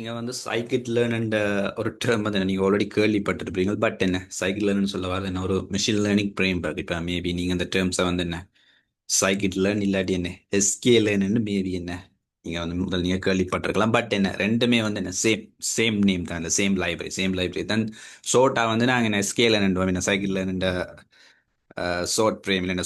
நீங்க வந்து சைக்கிட் லேர்ன்ன்ற ஒரு டேர்ம் வந்து நீங்க ஆல்ரெடி கேள்விப்பட்டிருப்பீங்க. பட் என்ன சைக்கிட் லேர்ன் சொல்ல வரது என்ன ஒரு மிஷின் லேர்னிங் பிரேம் ஒர்க். இப்போ மேபி நீங்க அந்த டேர்ம்ஸை வந்து என்ன சைக்கிட் லேர்ன் இல்லாட்டி என்ன எஸ்கே லேர்ன்னு மேபி என்ன நீங்க வந்து முதல் நீங்க கேள்விப்பட்டிருக்கலாம். பட் என்ன ரெண்டுமே வந்து என்ன சேம் சேம் நேம் தான், அந்த சேம் லைப்ரரி தான். ஷோர்ட்டா வந்து நாங்கள் என்ன எஸ்கே லேர்ன் என்ன சைக்கிட் லேர்ன் ஷார்ட் ஃப்ரேம் இல்லை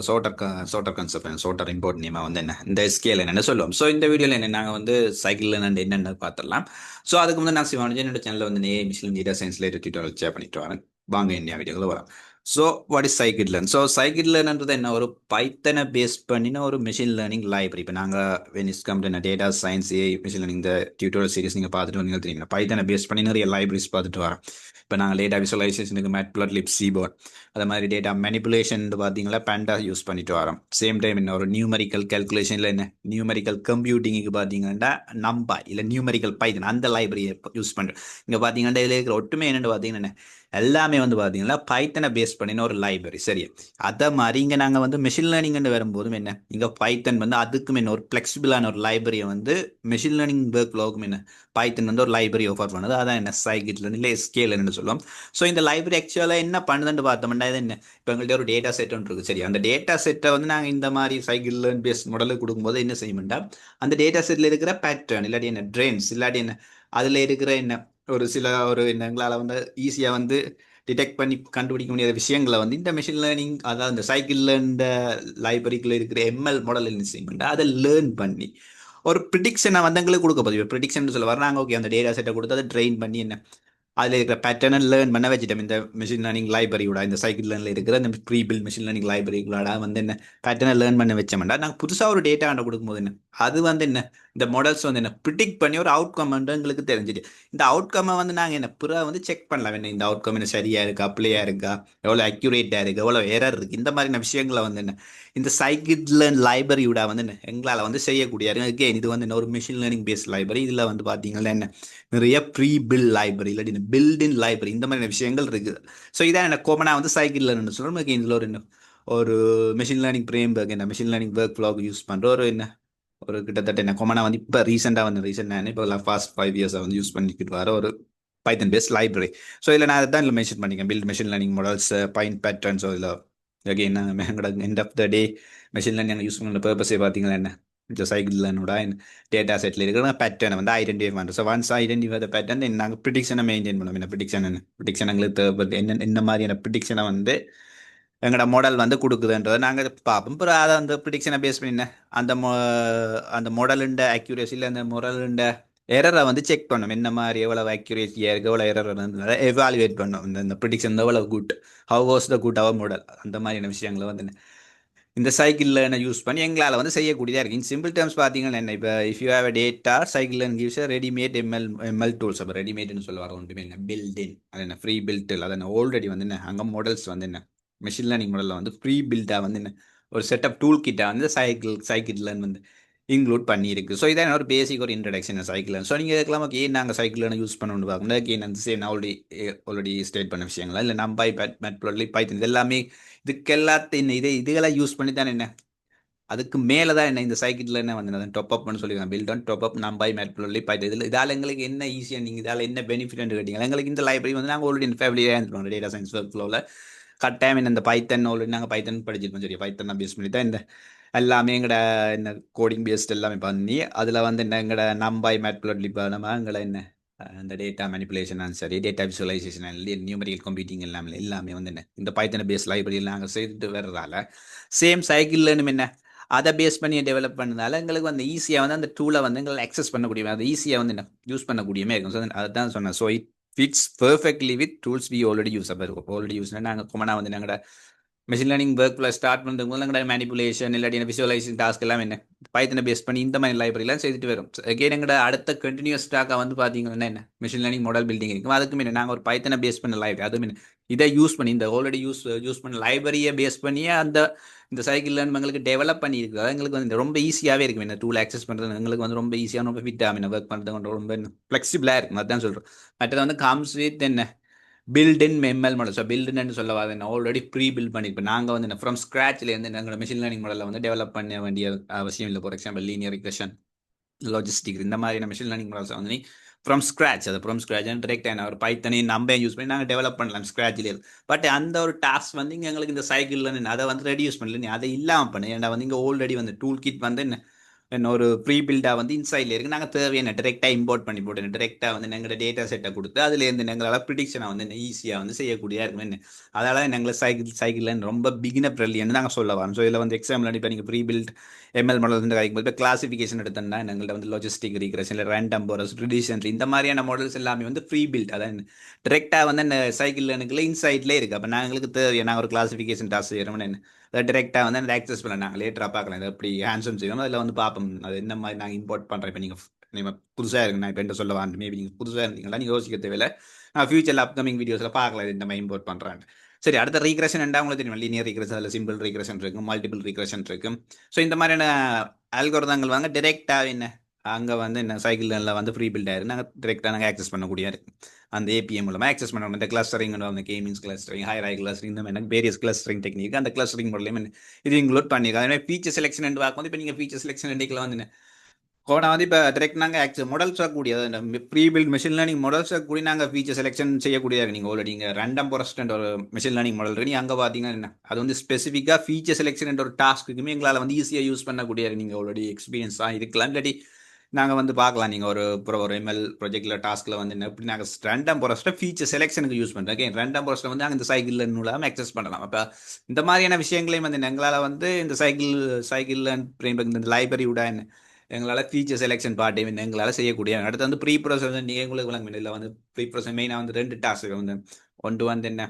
ஷார்ட்டர் கான்செப்ட் ஷார்ட்டர் இம்போர்ட் நேமா வந்து என்ன இந்த ஸ்கேல் என்னென்னு சொல்லுவோம். ஸோ இந்த வீடியோவில் என்ன நாங்கள் வந்து சைக்கிள் என்னென்னு பார்த்துடலாம். ஸோ அதுக்கு வந்து நான் சிவானி என்னோட சேனலில் வந்து மிஷின் டேட்டா சயின்ஸ்ல டியூட்டோரியல் ஷேர் பண்ணிட்டு வரேன். வாங்க இந்தியா வீடியோவில் வரோம். So what is scikit learn? So scikit லேர்ன்ன்றது என்ன ஒரு பைத்தனை பேஸ் பண்ணின ஒரு மிஷின் லேர்னிங் லைப்ரரி. இப்போ நாங்கள் வென் இஸ் கம் என்ன டேட்டா சயின்ஸ் மிஷின் லேர்னிங் இந்த டியூட்டோரியல் சீரிஸ் நீங்கள் பார்த்துட்டு வந்தீங்க தெரியுங்களா, பைத்தனை பேஸ் பண்ணி நிறைய லைப்ரரிஸ் பார்த்துட்டு வரோம். இப்போ நாங்கள் டேட்டா விசுவலைசேஷனுக்கு மேட்ப்ளாட்லிப், சீபோர்ட், அது மாதிரி டேட்டா மேனிப்புலேஷன் பார்த்தீங்களா பேண்டா யூஸ் பண்ணிட்டு வரோம். சேம் டைம் என்ன ஒரு நியூமரிக்கல் கேல்குலேஷனில் என்ன நியூமரிக்கல் கம்ப்யூட்டிங்க்கு பார்த்தீங்கன்னா நம்பா இல்லை நியூமரிக்கல் பைத்தன் அந்த லைப்ரரியை யூஸ் பண்ணுறோம். இங்கே பார்த்தீங்கன்னா இதில் இருக்கிற ஒட்டுமே என்னென்னு பார்த்தீங்கன்னா எல்லாமே வந்து பார்த்தீங்கன்னா பைத்தனை பேஸ் பண்ணின ஒரு லைப்ரரி. சரி, அதை மாதிரி இங்கே நாங்கள் வந்து மிஷின் லேர்னிங்னு வரும்போதும் என்ன இங்கே பைத்தன் வந்து அதுக்கும் என்ன ஒரு ஃப்ளெக்சிபிளான ஒரு லைப்ரரியை வந்து மிஷின் லேர்னிங் ஒர்க் ஃப்ளோவுக்கும் என்ன பைத்தன் வந்து ஒரு லைப்ரரி ஆஃபர் பண்ணுது. அதான் என்ன சைக்கிட் லேர்ன் இல்லை ஸ்கேல்னு சொல்லுவோம். ஸோ இந்த லைப்ரரி ஆக்சுவலாக என்ன பண்ணுதுன்னு பார்த்தோம்னா இது என்ன இப்போ எங்கள்கிட்ட ஒரு டேட்டா செட் ஒன்று இருக்குது. சரி, அந்த டேட்டா செட்டை வந்து நாங்கள் இந்த மாதிரி சைக்கிள் லேர்ன் பேஸ் மாடலுக்கு கொடுக்கும்போது என்ன செய்யணும்டா அந்த டேட்டா செட்டில் இருக்கிற பேட்டர்ன் இல்லாட்டி என்ன ட்ரெயின்ஸ் இல்லாட்டி என்ன அதில் இருக்கிற என்ன ஒரு சில ஒரு என்ன எங்களால் வந்து ஈஸியாக வந்து டிடெக்ட் பண்ணி கண்டுபிடிக்க முடியாத விஷயங்களை வந்து இந்த மிஷின் லேர்னிங் அதாவது இந்த சைக்கிள் லேர்ன் லைப்ரரிக்குள்ள இருக்கிற எம்எல் மாடல் என்ன செய்யணும்டா அதை லேர்ன் பண்ணி ஒரு ப்ரிடிக்ஷனை வந்து எங்களுக்கு கொடுக்க போகுது. ப்ரிடிக்ஷன் சொல்ல வராங்க. ஓகே, அந்த டேட்டா செட்டை கொடுத்து அதை ட்ரெயின் பண்ணி என்ன அதில் இருக்கிற பேட்டர்னை லேர்ன் பண்ண வச்சுட்டோம். இந்த மிஷின் லேர்னிங் லைப்ரரியோட இந்த சைக்கிள் லேர்னில் இருக்கிற இந்த ப்ரீ பில் மிஷின் லேர்னிங் லைப்ரரிகளோட வந்து என்ன பேட்டர்னை லேர்ன் பண்ண வச்சோம்னா நாங்கள் புதுசாக ஒரு டேட்டா கொடுக்கும்போது என்ன அது வந்து என்ன இந்த மாடல்ஸ் வந்து என்ன ப்ரிடிக்ட் பண்ணி ஒரு அவுட்கம் வந்து எங்களுக்கு தெரிஞ்சுட்டு இந்த அவுட்கம்மை வந்து நாங்கள் என்ன புறா வந்து செக் பண்ணலாம். என்ன இந்த அவுட்கம் என்ன சரியா இருக்கா, பிள்ளையா இருக்கா, எவ்வளோ அக்யூரேட்டாக இருக்குது, எவ்வளோ எரர் இருக்குது, இந்த மாதிரியான விஷயங்களை வந்து என்ன இந்த சைக்கிட் லேர்ன் லைப்ரரியோட வந்து என்ன எங்களால் வந்து செய்யக்கூடிய இது வந்து என்ன ஒரு மிஷின் லேர்னிங் பேஸ்ட் லைப்ரரி. இதில் வந்து பார்த்தீங்கன்னா என்ன நிறைய ப்ரீ பில் லைப்ரரி இல்லாட்டி பில்ட் இன் லைப்ரரி இந்த மாதிரி விஷயங்கள் இருக்குது. ஸோ இதான் என்ன கோமனாக வந்து சைக்கிள் லேர்ன் சொல்கிறோம். இதில் ஒரு என்ன ஒரு மிஷின் லேர்னிங் ஃப்ரேம் ஒர்க் என்ன மிஷின் லேர்னிங் ஒர்க் ஃப்ளோக்கு யூஸ் பண்ணுற ஒரு என்ன ஒரு கிட்டத்தட்ட என்ன கோமனாக வந்து இப்போ ரீசெண்டாக வந்து ரீசெண்டாக இப்போ ஃபாஸ்ட் 5 இயர்ஸாக வந்து யூஸ் பண்ணிக்கிட்டு வர ஒரு பைத்தன் பேஸ்ட் லைப்ரரி. ஸோ இதில் நான் தான் இதில் மென்ஷன் பண்ணிக்கேன் build machine learning models find patterns. இதில் அகெயின் எங்களோட end of the day machine learning use பண்ணுற பர்பஸே பார்த்தீங்கன்னா என்ன இந்த சைக்கிள் லேர்னோட டேட்டா செட்டில் இருக்கிற பேட்டர்னை வந்து ஐடென்டிஃபை பண்ணுறோம். So once identify the pattern நாங்கள் ப்ரிடிக்ஷனை மெயின்டைன் பண்ணுவோம். என்ன ப்ரிடிக்ஷன் எங்களுக்கு தேவைப்படுது என்ன மாதிரியான ப்ரிடிக்ஷனை வந்து எங்களோட மாடல் வந்து கொடுக்குதுன்றதை நாங்கள் பார்ப்போம். அப்புறம் அதை அந்த ப்ரிடிக்ஷனை பேஸ் பண்ணி அந்த அந்த மாடலுண்ட அக்யூரேசியில் அந்த மாடலுண்ட எரரை வந்து செக் பண்ணணும். என்ன மாதிரி எவ்வளோ அக்யூரேசியாக இருக்குது, எவ்வளோ எரர் எவாலுவேட் பண்ணணும். இந்த ப்ரிடிக்ஷன் எவ்வளோ good, how was the good our model, அந்த மாதிரியான விஷயங்களை வந்து இந்த சைக்கிளில் என்ன யூஸ் பண்ணி எங்களால் வந்து செய்யக்கூடியதாக இருக்குது. இன் சிம்பிள் டேர்ம்ஸ் பார்த்தீங்கன்னா என்ன இப்போ if you have data cycle gives readymade ML tools. அப்போ ரெடிமேட்னு சொல்ல வர ஒன்றுமே என்ன பில்டின் அது என்ன ஃப்ரீ பில்ட் அது என்ன ஆல்ரெடி வந்து என்ன அங்கே மாடல்ஸ் வந்து என்ன மிஷின் லேர்னிங் மாடலில் வந்து ஃப்ரீ பில்டாக வந்து என்ன ஒரு செட்டப் டூல் கிட்டாக வந்து சைக்கிள் வந்து இன்க்ளூட் பண்ணியிருக்கு. ஸோ இதான் ஒரு பேசிக் ஒரு இன்ட்ரடக்ஷன் சைக்கிள். ஸோ நீங்கள் இருக்கலாம் ஓகே நாங்கள் சைக்கிள் யூஸ் பண்ணணும்னு பார்க்கணும். ஓகே அந்த சேம் ஆல்ரெடி ஸ்டேட் பண்ண விஷயங்களா இல்லை நம்ம பைத்தன் இது எல்லாமே இதுக்கு எல்லாத்தையும் இதுகளை யூஸ் பண்ணி தான் என்ன அதுக்கு மேலே தான் என்ன இந்த சைக்கிளில் என்ன வந்து டாப் அப்னு சொல்லியிருக்காங்க. பில்ட் ஆன் டாப் அப் நம்ம மேட்ப்ளொல்லி பைத்தன் இதால் எங்களுக்கு என்ன ஈஸியாக நீங்கள் இதால் என்ன பெனிஃபிட்னு கேட்டீங்களா எங்களுக்கு இந்த லைப்ரரி வந்து நாங்கள் ஆல்ரெடி ஃபேமிலியாக இருந்துருவோம் டேட்டா சயின்ஸ் ஒர்க் ஃப்ளோவில் கட்டாயம் இந்த பைத்தன் ஆல்ரெடி நாங்கள் பைத்தன் படிச்சிருப்போம். சரி, பைத்தன் பேஸ் பண்ணி தான் இந்த எல்லாமே எங்களோட என்ன கோடிங் பேஸ்ட் எல்லாமே பண்ணி அதில் வந்து என்ன எங்களோட நம்பாய் மேட்ப்ளொட்லி நம்ம எங்களை என்ன அந்த டேட்டா மேனிப்புலேஷன் சரி டேட்டா விசுவலைசேஷன் நியூமரிக்கல் கம்ப்யூட்டிங் எல்லாமே வந்து என்ன இந்த பைத்தனை பேஸ் லைப்ரரியில் நாங்கள் செய்துட்டு வர்றதால சேம் சைக்கிள்னு என்ன அதை பேஸ் பண்ணி டெவலப் பண்ணதால எங்களுக்கு வந்து ஈஸியாக வந்து அந்த டூலை வந்து எங்களை அக்சஸ் பண்ணக்கூடிய அதை ஈஸியாக வந்து என்ன யூஸ் பண்ணக்கூடியமே இருக்கும். ஸோ அதுதான் சொன்னேன். So it fits perfectly with tools we already use. அப்போ ஆல்ரெடி யூஸ்னா நாங்கள் கொமனாக வந்து நாங்கள் மிஷின் லேர்னிங் ஒர்க்கில் ஸ்டார்ட் பண்ணுறதுக்கு முதல்ல எங்களோட மேனிப்புலேஷன் இல்லாட்டி விசுவலைசேஷன் டாஸ்க் எல்லாம் என்ன பைத்தனை பேஸ் பண்ணி இந்த மாதிரி லைப்ரரிலாம் செய்துட்டு வரும். அகைன் எங்களோட அடுத்த கண்டினியூஸ் ஸ்டாக்காக வந்து பார்த்தீங்கன்னா என்ன மிஷின் லேர்னிங் மாடல் பில்டிங் இருக்கும். அதுக்கு முன்னே நாங்கள் ஒரு பைத்தனை பேஸ் பண்ண லைப்ரரி அது முன்னே இதை யூஸ் பண்ணி இந்த ஆல்ரெடி யூஸ் பண்ண லைப்ரரியை பேஸ் பண்ணியே அந்த இந்த சைக்கிள் லேர்ன் எங்களுக்கு டெவலப் பண்ணியிருக்கு. அது எங்களுக்கு வந்து ரொம்ப ஈஸியாகவே இருக்கும். இந்த டூல் ஆக்சஸ் பண்ணுறது எங்களுக்கு வந்து ரொம்ப ஈஸியாக ரொம்ப ஃபிட்டாக ஒர்க் பண்ணுறது ரொம்ப ஃப்ளெக்சிபிளாக இருக்கும். அதுதான் சொல்கிறோம். மற்றது வந்து கம்ஸ் வித் என்ன built in ML model. So பில்டுன்னு சொல்ல வர என்ன ஆல்ரெடி ப்ரீ பில்ட் பண்ணியிருப்போம். நாங்கள் வந்து என்ன ஃப்ரம் ஸ்க்ராட்ச்லேருந்து எங்களோட மிஷின் லேர்னிங் மாடலில் வந்து டெவலப் பண்ண வேண்டிய அவசியம் இல்லை. For example linear regression logistic இந்த மாதிரியான மிஷின் லேர்னிங் மாடல்ஸ் வந்து ஃப்ரம் ஸ்க்ராச் அது ஃப்ரம் ஸ்க்ராச் டிரெக்டாக ஒரு பைத்தனை நம்ம யூஸ் பண்ணி நாங்கள் டெவலப் பண்ணலாம் ஸ்க்ராட்ச்லேயே. பட் அந்த ஒரு டாஸ்க் வந்து இங்கே எங்களுக்கு இந்த சைக்கிளில் அதை வந்து ரெடியூஸ் பண்ணல, நீ அதை இல்லாமல் பண்ணு. ஏன்னா வந்து இங்கே ஆல்ரெடி வந்து டூல் கிட் வந்து என்ன ஒரு ப்ரீ பில்டாக வந்து இன்சைட்ல இருக்குது. நாங்கள் தேவையான டிரெக்டாக இம்போர்ட் பண்ணி போட்டு டிரெக்டாக வந்து எங்களோட டேட்டா செட்டை கொடுத்து அதுலேருந்து எங்களால் ப்ரிடிக்ஷனை வந்து ஈஸியாக வந்து செய்யக்கூடிய இருக்கும் என்ன. அதனால் எங்களை சைக்கிள் ரொம்ப பிகினர் ஃப்ரெண்ட்லின்னு நாங்கள் சொல்ல வரோம். ஸோ இதில் வந்து எக்ஸாம்பிள் இப்போ நீங்கள் ப்ரீ பில்ட் எம்எல் மாடல் வந்து கிடைக்கும்போது இப்போ கிளாசிஃபிகேஷன் எடுத்தோம்னா எங்கள்கிட்ட வந்து லாஜிஸ்டிக் ரீக்ரெஷன் இல்லை ரேண்டம் போரஸ் ரிடிஷன் இந்த மாதிரியான மாடல்ஸ் எல்லாமே வந்து ப்ரீ பில்ட். அதான் டிரெக்டாக வந்து அந்த சைக்கிள் எனக்கு இன்சைட்லேயே இருக்குது. அப்போ எங்களுக்கு தேவையான நாங்கள் ஒரு கிளாசிஃபிகேஷன் டாஸ்க் செய்கிறோம்னு என்ன அதை டிரெக்டாக வந்து அந்த ஆக்சஸ் பண்ண நாங்கள் லேட்டராக பார்க்கலாம். இது எப்படி ஹேண்ட்ஸும் செய்வோம், அதில் வந்து பார்ப்போம் அது என்ன மாதிரி நாங்கள் இம்போர்ட் பண்ணுறேன். இப்போ நீங்கள் புதுசாக இருக்கு, நான் இப்போ என்ன சொல்ல வாங்க, மேபி நீங்கள் புதுசாக இருந்தீங்களா நீங்கள் யோசிக்க தேவையில்லை. நான் ஃபியூச்சரில் அப்கமிங் வீடியோஸில் பார்க்கலாம் இது இந்த மாதிரி இம்போர்ட் பண்ணுறேன். சரி, அடுத்த ரீக்ரெஷன் என்ன உங்களுக்கு தெரியும், லீனியர் ரீக்ரெஷன், அதில் சிம்பிள் ரீக்ரெஷன் இருக்கும், மல்டிபிள் ரீக்ரெஷன் இருக்கும். ஸோ இந்த மாதிரியான அல்கோரிதங்கள் வாங்க டிரெக்டாக என்ன அங்கே வந்து என்ன சைக்கிளில் வந்து ஃப்ரீ பில்ட் ஆயிருக்கு, நாங்கள் டிரெக்டாக நாங்கள் ஆக்சஸ் பண்ணக்கூடிய இருக்கு. அந்த ஏபிஎம் மூலமாக ஆக்சஸ் பண்ணணும். இந்த கிளஸ்டரிங் அந்த கேமிங்ஸ் கிளஸ்டரிங், ஹைராய் கிளஸ்டரிங், இந்த மாதிரி வேரியஸ் கிளஸ்டரிங் டெக்னிக் அந்த கிளஸ்டரிங் மூலம் இது இன்க்ளூட் பண்ணியிருக்காங்க. அதே மாதிரி ஃபீச்சர் செலெக்ஷன் பார்க்கும்போது இப்போ நீங்கள் ஃபீச்சர் செலெக்ஷன் இண்டிக்கில் வந்து கோடா வந்து இப்போ டிரெக்ட் நாங்கள் ஆக்சஸ் மாடல்ஸ் ஆகக்கூடிய pre built machine learning models கூடி நாங்கள் ஃபீச்சர் செலெக்ஷன் செய்யக்கூடியதாக நீங்கள் ஆல்ரெடி இங்கே ரேண்டம் ஃபாரஸ்ட் ஒரு மிஷின் லேர்னிங் மாடல் இருக்கு. அங்கே பார்த்தீங்கன்னா என்ன அது வந்து ஸ்பெசிஃபிக்காக ஃபீச்சர் செலெக்ஷன் ஒரு டாஸ்க்குமே எங்களால் வந்து ஈஸியாக யூஸ் பண்ணக்கூடியது. நீங்கள் ஆல்ரெடி எக்ஸ்பீரியன்ஸாக இருக்கலாம், இல்லாட்டி நாங்கள் வந்து பார்க்கலாம். நீங்கள் ஒரு எம்எல் ப்ராஜெக்டில் டாஸ்க்கில் வந்து என்ன எப்படி நாங்கள் ரேண்டம் ஃபாரஸ்ட்டை ஃபீச்சர் செலெக்ஷனுக்கு யூஸ் பண்ணுறோம். ஓகே, ரேண்டம் ஃபாரஸ்ட்டில் வந்து நாங்கள் இந்த சைக்கிள் மூலமாக ஆக்சஸ் பண்ணலாம். அப்போ இந்த மாதிரியான விஷயங்களையும் வந்து எங்களால் வந்து இந்த சைக்கிள் இந்த லைப்ரரியோட எங்களால் ஃபீச்சர் செலெக்ஷன் பார்ட்டையும் எங்களால் செய்யக்கூடிய. அடுத்து வந்து ப்ரீ ப்ரோசஸ் வந்து நீங்கள் உங்களுக்கு விளங்க இல்லை வந்து ப்ரீ ப்ரோசஸ் மெயினாக வந்து 2 டாஸ்க் வந்து ஒன்று வந்து என்ன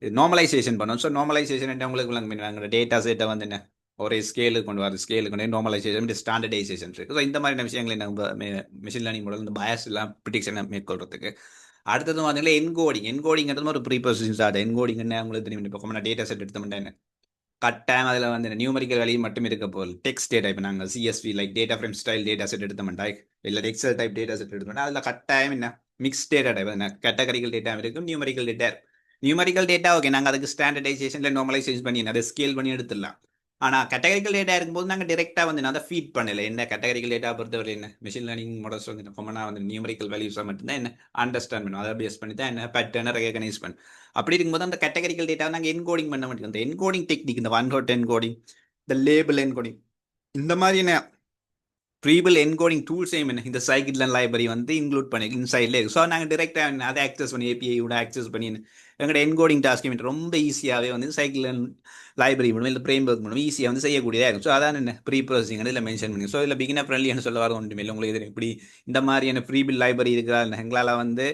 நார்மலைசேஷன் பண்ணணும். ஸோ நார்மலைசேஷன் என்ன உங்களுக்கு விளங்க எங்களோட டேட்டா செட்டை வந்து என்ன ஒரு ஸ்கேலுக்கு கொண்டு வர ஸ்கேலுக்கு கொண்டு நார்மலைசேஷன் ஸ்டாண்டர்டைசேஷன் இருக்குது. ஸோ இந்த மாதிரியான விஷயங்களை நம்ம மிஷின் லேர்னிங் மாடல் இந்த பயஸ் எல்லாம் ப்ரிடிக்ஷனை மேற்கொள்றதுக்கு. அடுத்தது பார்த்தீங்கன்னா என்கோடிங்கிறது ஒரு ப்ரீ ப்ரோசஸிங் ஸ்டார்ட். என்கோடிங் என்ன உங்களுக்கு தெரியும், இப்போ நான் டேட்டா செட் எடுத்தோம்னா என்ன கட்டாயம் அதில் வந்து நியூமரிக்கல் வேல்யூ மட்டும் இருக்க போகுது. டெக்ஸ்ட் டேட்டா இப்போ நாங்கள் CSV like data frame style data set எடுத்தோம்னா இல்லை எக்ஸல் டைப் டேட்டா செட் எடுத்தோம்னா அதில் கட்டாயம் என்ன மிக்ஸ் டேட்டா டைப் என்ன கேட்டகரிக்கல் டேட்டா இருக்கும், numerical data. Numerical data okay, நாங்கள் அதுக்கு ஸ்டாண்டர்டைசேஷனில் நார்மலைசேஷன் பண்ணி அதை ஸ்கேல் பண்ணி எடுத்துடலாம். ஆனால் கேட்டகரிக்கல் டேட்டா இருக்கும்போது நாங்கள் டேரெக்டாக வந்து நான் அதை ஃபீட் பண்ணலை. என்ன கேட்டகரிக்கல் டேட்டா பொறுத்தவரை என்ன மிஷின் லேர்னிங் மாடல்ஸ் வந்து கொமனாக வந்து நியூமரிக்கல் வேல்யூஸாக மட்டும்தான் என்ன அண்டர்ஸ்டாண்ட் பண்ணும், அதை பேஸ் பண்ணி தான் என்ன பேட்டர்னை ரெகனைஸ் பண்ணும். அப்படி இருக்கும்போது அந்த கேட்டகரிக்கல் டேட்டா நாங்கள் என்கோடிங் பண்ண மாட்டோம். அந்த என்கோடிங் டெக்னிக் இந்த ஒன் ஹாட் என்கோடிங், இந்த லேபிள் என்கோடிங், இந்த மாதிரி என்ன ப்ரீபிள் என்கோடிங் டூல்ஸையும் என்ன இந்த சைக்கிள் லைப்ரரி வந்து இன்க்ளூட் பண்ணி இன்சைட்ல இருக்கு. ஸோ நாங்கள் டிரெக்டாக அதை ஆக்சஸ் பண்ணி ஏபிஐயோட ஆக்சஸ் பண்ணி எங்களோட என்கோடிங் டாஸ்க்கு ரொம்ப ஈஸியாகவே வந்து சைக்கிள் லைப்ரரி மூலம் இல்லை ஃப்ரேம் ஒர்க் மூலம் ஈஸியாக வந்து செய்யக்கூடியதாக இருக்கும். ஸோ அதான் என்ன ப்ரீ ப்ரோசஸிங் இதில் மென்ஷன் பண்ணி. ஸோ இதில் பிகினர் ஃப்ரெண்ட்லின்னு சொல்ல வர ஒன்றுமே இல்லை. உங்களுக்கு இப்படி இந்த மாதிரியான ப்ரீபிள் லைப்ரரி இருக்கிறாள் எங்களால் வந்து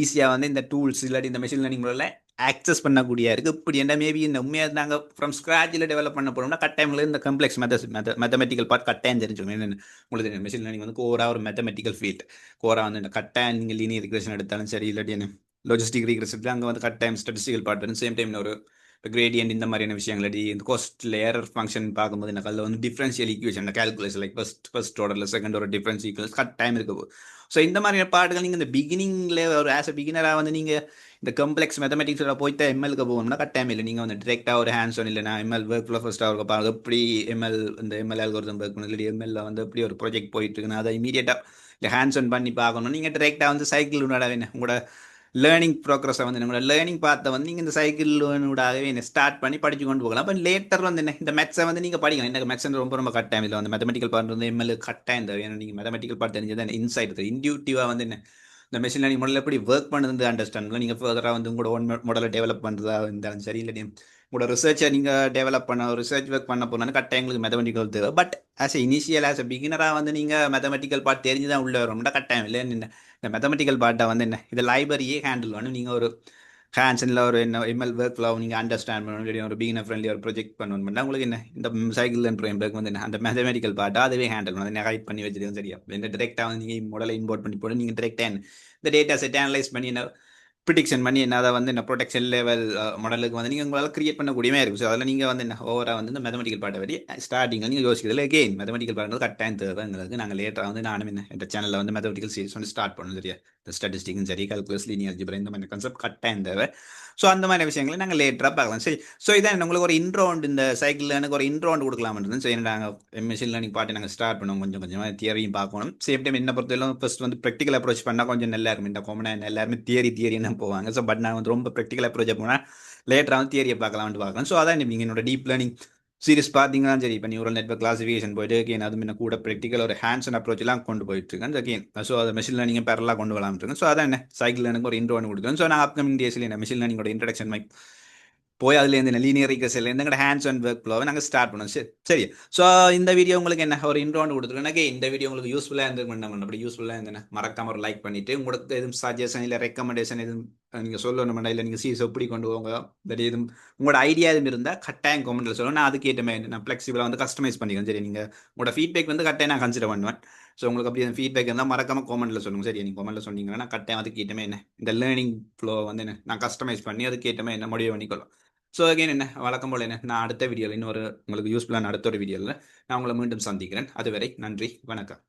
ஈஸியாக வந்து இந்த டூல்ஸ் இல்லாட்டி இந்த மிஷின் லேர்னிங் மூலம் ஆக்சஸ் பண்ணக்கூடிய இருக்குது. இப்படி என்ன மேபி இந்த உண்மையாக நாங்கள் ஃப்ரம் ஸ்க்ராட்சில் டெவலப் பண்ண போகிறோம்னா கட்டாயமில் இந்த கம்ப்ளெக்ஸ் மேத்தமெட்டிக்கல் பார்ட் கட்டாயம் தெரிஞ்சுக்கணும். என்னென்ன உங்களுக்கு தெரியும் மிஷின் லேர்னிங் வந்து கோரா ஒரு மேத்தமெட்டிக்கல் ஃபீல்ட். கோரா வந்து இந்த கட்டாயம் நீங்கள் லீனியர் ரிக்ரெஷன் எடுத்தாலும் சரி, இல்லாட்டி என்ன லாஜிஸ்டிக் ரீக்ரெஷன் அங்கே வந்து கட்டாயம் ஸ்டாட்டிஸ்டிக்கல் பார்ட் வரும். சேம் டைம் ஒரு கிரேடியன்ட் இந்த மாதிரியான விஷயங்கள் இந்த கோஸ்ட்டில் ஏரர் ஃபங்க்ஷன் பார்க்கும்போது எனக்கு அதில் வந்து differential equation calculation like first ஆர்டரில் செகண்ட் ஒரு டிஃபரன்ஸ் ஈக்குவல்ஸ் கட்டாயம் இருக்க போகுது. ஸோ இந்த மாதிரியான பாட்டுகள் நீங்கள் இந்த பிகினிங்கில் ஒரு ஆஸ் அ பிகினராக வந்து நீங்கள் இந்த கம்ப்ளெக்ஸ் மேத்தமெட்டிக்ஸோட போய்ட்டு எம்எல்க்கு போகணும்னா கட்டாயம் இல்லை. நீங்கள் வந்து டிரெக்டாக ஒரு ஹேண்ட்ஸ் ஒன் இல்லைனா எம்எல் ஒர்க் ஃப்ளோ ஃபர்ஸ்ட்டாக இருக்க பாருங்க எப்படி இந்த எம்எல் அல்கோரிதம் இருக்கணும், இல்லை எம்எல்ல வந்து எப்படி ஒரு ப்ராஜெக்ட் போயிட்டு இருக்குன்னு அதை இமீடியட்டாக இல்லை ஹேண்ட்ஸ் ஒன் பண்ணி பார்க்கணும். நீங்கள் டிரெக்டாக வந்து சைக்கிள் உங்களோட லேர்னிங் ப்ரோக்ரஸை வந்து உங்களோட லேர்னிங் பார்த்த வந்து நீங்கள் இந்த சைக்கிளோடாகவே என்ன ஸ்டார்ட் பண்ணி படிச்சு கொண்டு போகலாம். அப்போ லேட்டர் வந்து என்ன இந்த மேத்ஸை வந்து நீங்கள் படிக்கலாம். எனக்கு மேத்ஸ் ரொம்ப கட்டாயம் இல்லை. வந்து மேத்தமெட்டிக்கல் பார்ட் வந்து எம்எல் கட்டாயம் தேவை. ஏன்னா நீங்கள் மேத்தமெட்டிக்கல் பார்ட் தெரிஞ்சது இன்சைட் இருக்குது. இன்டியூட்டிவாக வந்து என்ன இந்த மெஷின் லேர்னிங் மாடல் எப்படி ஒர்க் பண்ணுறது அண்டர்ஸ்டாண்ட் பண்ணலாம். நீங்கள் ஃபர்தராக வந்து உங்களோட ஒன் மாடலை டெவலப் பண்ணுறதா இருந்தாலும் சரி, இல்லை உங்களோட ரிசர்ச்சை நீங்கள் டெவலப் பண்ண ரிசர்ச் ஒர்க் பண்ண போனாலும் கட்டாயம் எங்களுக்கு மேத்தமெட்டிக்கல் தேவை. பட் ஆஸ் இனிஷியல் ஆஸ் பிகினராக வந்து நீங்கள் மேத்தமெட்டிக்கல் பார்ட் தெரிஞ்சு தான் உள்ள வரணும்னா கட்டாயம் இல்லை. இந்த மேத்தமெட்டிக்கல் பார்ட்டை வந்து என்ன இந்த லைப்ரரியே ஹேண்டில் பண்ணணும். நீங்கள் ஒரு ஹேண்ட்ஸில் ஒரு என்ன எம்எல் ஒர்க் ஃப்ளோ நீங்கள் அண்டர்ஸ்டாண்ட் பண்ணணும், இல்லை ஒரு பிகினர் ஃப்ரெண்ட்லி ஒரு ப்ராஜெக்ட் பண்ணணும். உங்களுக்கு என்ன இந்த சைக்கிள் அண்ட் ஃப்ரேம்வொர்க் வந்து என்ன அந்த மேத்தமெட்டிக்கல் பார்ட்டை அதுவே ஹேண்டில் பண்ணணும். அதை கைட் பண்ணி வச்சுருக்கோம் சரியா. இந்த டிரெக்டாக வந்து நீங்கள் மாடலை இம்போர்ட் பண்ணி போட்டு நீங்கள் டிரெக்டாக இந்த டேட்டா செட் அனலைஸ் பண்ணி ப்ரிடிக்ஷன் பண்ணி என்ன அதை வந்து என்ன ப்ரொடெக்ஷன் லெவல் மாடலுக்கு வந்து நீங்கள் உங்களால் கிரியேட் பண்ணக்கூடியமே இருக்கும். ஸோ அதில் நீங்கள் வந்து என்ன ஓவராக வந்து இந்த மேத்தமெட்டிக்கல் பார்ட்டை பற்றி ஸ்டார்டிங்கில் நீங்கள் யோசிக்கிறதுல எகெயின் மேத்தமெட்டிக்கல் பார்ட் கட்டாயம் தேவைங்கிறது நாங்கள் லேட்டராக வந்து நானும் என்ன இந்த சேனலில் வந்து மேத்தமெட்டிக்கல் சீரிஸ் வந்து ஸ்டார்ட் பண்ணணும் சரியா. இந்த ஸ்டாட்டிஸ்டிக்கும் சரி கால்குலஸ் லீனியர் அல்ஜிப்ரா இந்த மாதிரி கான்செப்ட் கட்டாயம் தேவை. ஸோ அந்த மாதிரி விஷயங்களை நாங்கள் லேட்டராக பார்க்கலாம். சரி, ஸோ இதான் உங்களுக்கு ஒரு இன்ட்ரோண்ட் இந்த சைக்கிளில் எனக்கு ஒரு இன்ட்ரோண்ட் கொடுக்கலாம்னு சரி. நாங்கள் மெஷின் லேர்னிங் பார்ட்டி நாங்கள் ஸ்டார்ட் பண்ணுவோம். கொஞ்சம் கொஞ்சமாக தியரியும் பார்க்கணும். சேம் டைம் என்ன பொறுத்தவரைக்கும் ஃபர்ஸ்ட் வந்து ப்ராக்டிக்கல் அப்ரோச் பண்ணால் கொஞ்சம் நல்லா இருக்கும். இந்த காமனாக எல்லாருமே தியரின்னு போவாங்க. ஸோ பட் நான் வந்து ரொம்ப ப்ராக்டிக்கல் அப்ரோச் போனால் லேட்டராக வந்து தியரியை பார்க்கலாம்னு பார்க்கலாம். ஸோ அதான் நீங்கள் என்னோட டீப் லேர்னிங் சீரிஸ் பார்த்தீங்கன்னா சரி. இப்போ நியூரல் நெட்வொர்க் கிளாசிஃபிகேஷன் போயிட்டு அகெயின் அது முன்ன கூட ப்ராக்டிக்கல் ஒரு ஹேண்ட்ஸ் அண்ட் அப்ரோச் எல்லாம் கொண்டு போயிட்டு இருக்கேன் அகெயின். ஸோ அதை மெஷின் லேர்னிங் பேரலாக கொண்டு வரலாம்னு இருக்கேன். ஸோ அதான் என்ன சைக்கிள் எனக்கு ஒரு இன்ட்ரோ கொடுக்குறேன். ஸோ நான் அப்கமிங் டேஸில் என்ன மெஷின் லேர்னிங்கோட இன்ட்ரடக்ஷன் மைக் போய் அதுலேருந்து லீனியர் ஈக்குவேஷன்லேருந்து எங்களோட ஹேண்ட்ஸ் அண்ட் ஒர்க் ஃப்ளோவை நாங்கள் ஸ்டார்ட் பண்ணோம். சரி சரி. ஸோ இந்த வீடியோ உங்களுக்கு என்ன ஒரு இன்ட்ரோண்ட் கொடுத்துருக்கேன். இந்த வீடியோ உங்களுக்கு யூஸ்ஃபுல்லாக இருந்திருக்கும். அப்படி யூஸ்ஃபுல்லாக இருந்தேன் மறக்காம ஒரு லைக் பண்ணிவிட்டு உங்களுக்கு எதுவும் சஜஷன் இல்லை ரெக்கமெண்டேஷன் எதுவும் நீங்கள் சொல்லணும்னா இல்லை நீங்கள் சீஸ் எப்படி கொண்டு போங்க பட் எதுவும் உங்களோட ஐடியா எதுவும் இருந்தால் கட்டாயம் கமெண்ட்டில் சொல்லணும். நான் அதுக்கேற்ற மாதிரி நான் ஃப்ளெக்சிபிளாக வந்து கஸ்டமைஸ் பண்ணிக்கிறேன். சரி, நீங்கள் உங்களோட ஃபீட்பேக் வந்து கட்டாயம் நான் கன்சிடர் பண்ணுவேன். ஸோ உங்களுக்கு அப்படி ஃபீட்பேக் இருந்தால் மறக்காம கமெண்ட்டில் சொல்லுங்கள். சரி, நீங்கள் கமெண்ட்டில் சொன்னீங்கன்னா கட்டாயம் அதுக்கேற்ற என்ன இந்த லேர்னிங் ஃப்ளோ வந்து என்ன நான் கஸ்டமைஸ் பண்ணி அதுக்கேற்ற மாதிரி என்ன முடிவு பண்ணிக்கொள்ளும். ஸோ அகைன் என்ன வழக்கம் போல் என்ன நான் அடுத்த வீடியோவில் இன்னொரு உங்களுக்கு யூஸ்ஃபுல்லான அடுத்த ஒரு வீடியோவில் நான் உங்களை மீண்டும் சந்திக்கிறேன். அதுவரை நன்றி, வணக்கம்.